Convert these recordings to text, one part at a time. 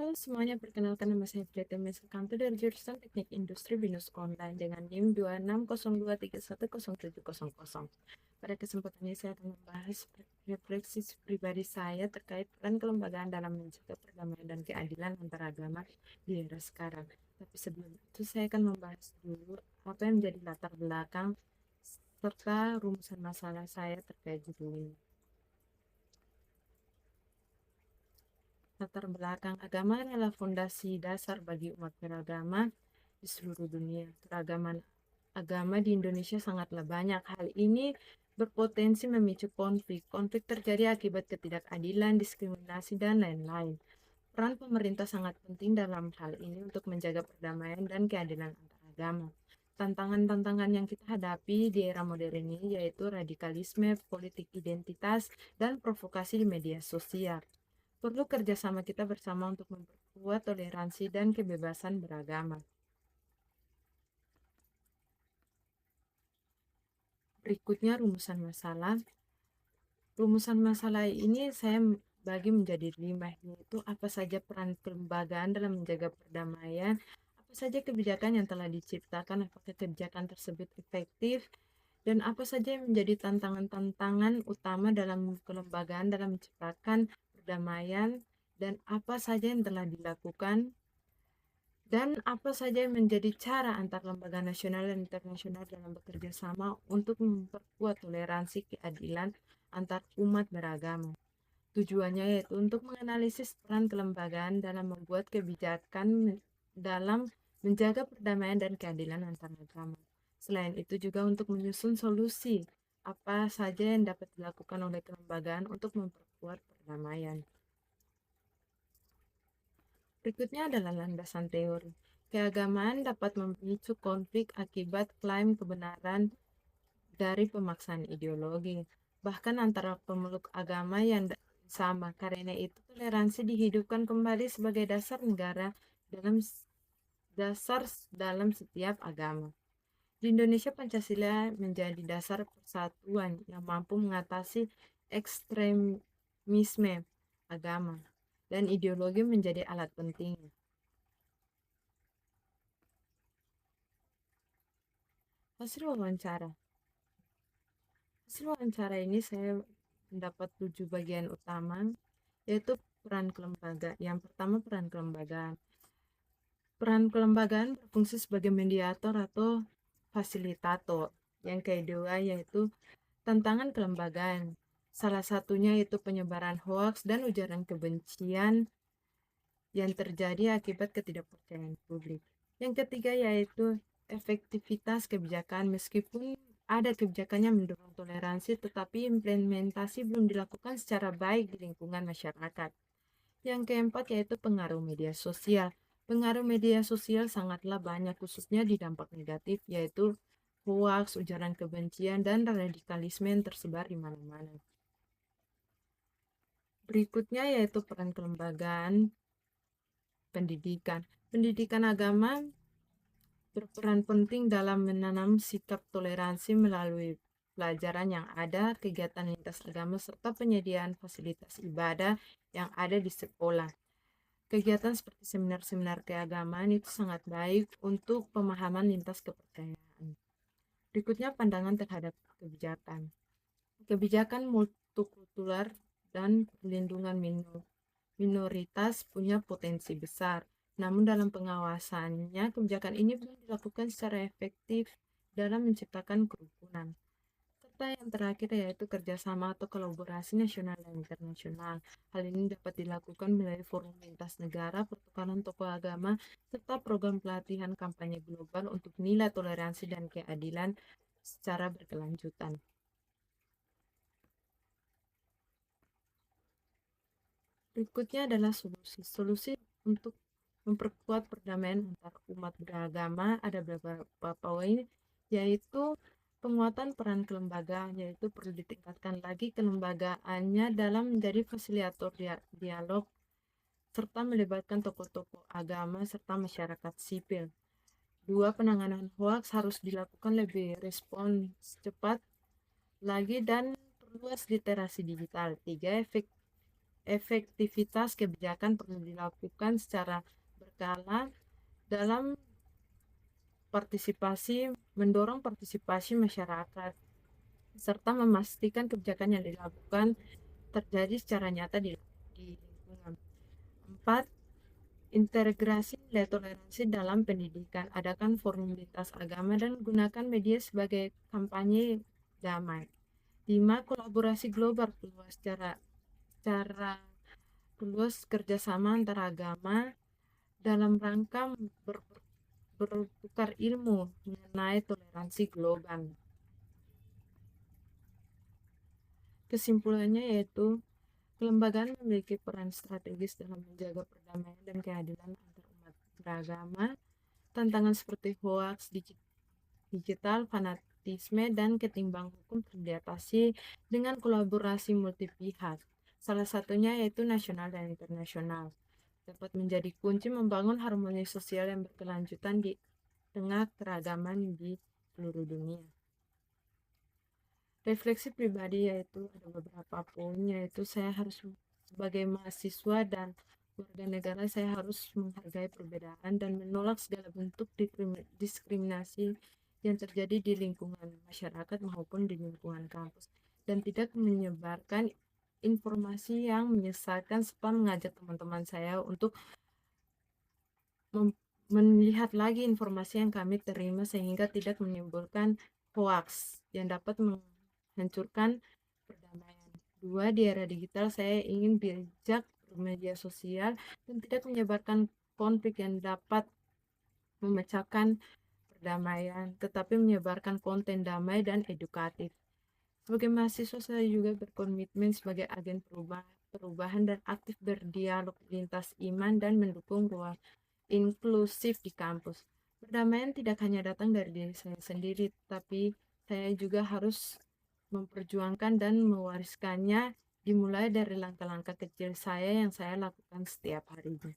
Halo semuanya, perkenalkan nama saya Prita Mesakanto dari jurusan Teknik Industri Binus Online dengan NIM 2602310700. Pada kesempatan ini saya akan membahas refleksi pribadi saya terkait peran kelembagaan dalam mencipta perdamaian dan keadilan antar agama di era sekarang. Tapi sebelum itu saya akan membahas dulu apa yang menjadi latar belakang serta rumusan masalah saya terkait judul ini. Latar belakang agama adalah fondasi dasar bagi umat beragama di seluruh dunia. Keragaman agama di Indonesia sangatlah banyak. Hal ini berpotensi memicu konflik. Konflik terjadi akibat ketidakadilan, diskriminasi, dan lain-lain. Peran pemerintah sangat penting dalam hal ini untuk menjaga perdamaian dan keadilan antar agama. Tantangan-tantangan yang kita hadapi di era modern ini yaitu radikalisme, politik identitas, dan provokasi di media sosial. Perlu kerjasama kita bersama untuk memperkuat toleransi dan kebebasan beragama. Berikutnya rumusan masalah. Rumusan masalah ini saya bagi menjadi 5, yaitu apa saja peran kelembagaan dalam menjaga perdamaian, apa saja kebijakan yang telah diciptakan, apakah kebijakan tersebut efektif, dan apa saja yang menjadi tantangan-tantangan utama dalam kelembagaan dalam menciptakan perdamaian, dan apa saja yang telah dilakukan dan apa saja yang menjadi cara antar lembaga nasional dan internasional dalam bekerja sama untuk memperkuat toleransi keadilan antar umat beragama. Tujuannya yaitu untuk menganalisis peran kelembagaan dalam membuat kebijakan dalam menjaga perdamaian dan keadilan antar agama. Selain itu juga untuk menyusun solusi apa saja yang dapat dilakukan oleh kelembagaan untuk memperkuat perdamaian. Berikutnya adalah landasan teori. Keagamaan dapat memicu konflik akibat klaim kebenaran dari pemaksaan ideologi, bahkan antara pemeluk agama yang sama. Karena itu, toleransi dihidupkan kembali sebagai dasar dalam setiap agama. Di Indonesia, Pancasila menjadi dasar persatuan yang mampu mengatasi ekstremisme agama dan ideologi menjadi alat penting. Hasil wawancara. Hasil wawancara ini saya mendapat 7 bagian utama, yaitu peran kelembagaan. Yang pertama, peran kelembagaan. Peran kelembagaan berfungsi sebagai mediator atau fasilitator. Yang kedua yaitu tantangan kelembagaan. Salah satunya yaitu penyebaran hoaks dan ujaran kebencian yang terjadi akibat ketidakpercayaan publik. Yang ketiga yaitu efektivitas kebijakan. Meskipun ada kebijakannya mendorong toleransi, tetapi implementasi belum dilakukan secara baik di lingkungan masyarakat. Yang keempat yaitu pengaruh media sosial. Pengaruh media sosial sangatlah banyak, khususnya di dampak negatif, yaitu hoaks, ujaran kebencian, dan radikalisme yang tersebar di mana-mana. Berikutnya yaitu peran kelembagaan pendidikan. Pendidikan agama berperan penting dalam menanam sikap toleransi melalui pelajaran yang ada, kegiatan lintas agama, serta penyediaan fasilitas ibadah yang ada di sekolah. Kegiatan seperti seminar-seminar keagamaan itu sangat baik untuk pemahaman lintas kepercayaan. Berikutnya pandangan terhadap kebijakan. Kebijakan multikultural dan perlindungan minoritas punya potensi besar. Namun dalam pengawasannya, kebijakan ini belum dilakukan secara efektif dalam menciptakan kerukunan. Serta yang terakhir yaitu kerjasama atau kolaborasi nasional dan internasional. Hal ini dapat dilakukan melalui forum lintas negara, pertukaran tokoh agama, serta program pelatihan kampanye global untuk nilai toleransi dan keadilan secara berkelanjutan. Berikutnya adalah solusi. Solusi untuk memperkuat perdamaian antar umat beragama ada beberapa poin, yaitu penguatan peran kelembagaan, yaitu perlu ditingkatkan lagi kelembagaannya dalam menjadi fasilitator dialog serta melibatkan tokoh-tokoh agama serta masyarakat sipil. 2, penanganan hoaks harus dilakukan lebih respons cepat lagi dan perluas literasi digital. 3, efektivitas kebijakan perlu dilakukan secara berkala dalam mendorong partisipasi masyarakat, serta memastikan kebijakan yang dilakukan terjadi secara nyata di lingkungan. 4. Integrasi nilai toleransi dalam pendidikan. Adakan forum lintas agama dan gunakan media sebagai kampanye damai. 5. Kolaborasi global secara luas kerjasama antar agama dalam rangka bertukar ilmu mengenai toleransi global. Kesimpulannya yaitu kelembagaan memiliki peran strategis dalam menjaga perdamaian dan keadilan antar umat beragama. Tantangan seperti hoaks digital, fanatisme, dan ketimbang hukum perlu diatasi dengan kolaborasi multi pihak. Salah satunya yaitu nasional dan internasional. Dapat menjadi kunci membangun harmoni sosial yang berkelanjutan di tengah keragaman di seluruh dunia. Refleksi pribadi yaitu ada beberapa poin, yaitu saya harus sebagai mahasiswa dan warga negara, saya harus menghargai perbedaan dan menolak segala bentuk diskriminasi yang terjadi di lingkungan masyarakat maupun di lingkungan kampus, dan tidak menyebarkan informasi yang menyesatkan serta mengajak teman-teman saya untuk melihat lagi informasi yang kami terima sehingga tidak menimbulkan hoaks yang dapat menghancurkan perdamaian. 2. Di era digital saya ingin bijak bermedia sosial dan tidak menyebarkan konflik yang dapat memecahkan perdamaian, tetapi menyebarkan konten damai dan edukatif. Sebagai mahasiswa, saya juga berkomitmen sebagai agen perubahan dan aktif berdialog lintas iman dan mendukung ruang inklusif di kampus. Perdamaian tidak hanya datang dari diri saya sendiri, tapi saya juga harus memperjuangkan dan mewariskannya, dimulai dari langkah-langkah kecil saya yang saya lakukan setiap harinya.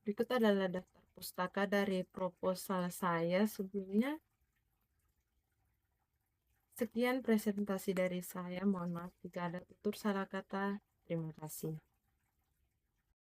Berikut adalah daftar pustaka dari proposal saya sebelumnya. Sekian presentasi dari saya. Mohon maaf jika ada tutur salah kata. Terima kasih.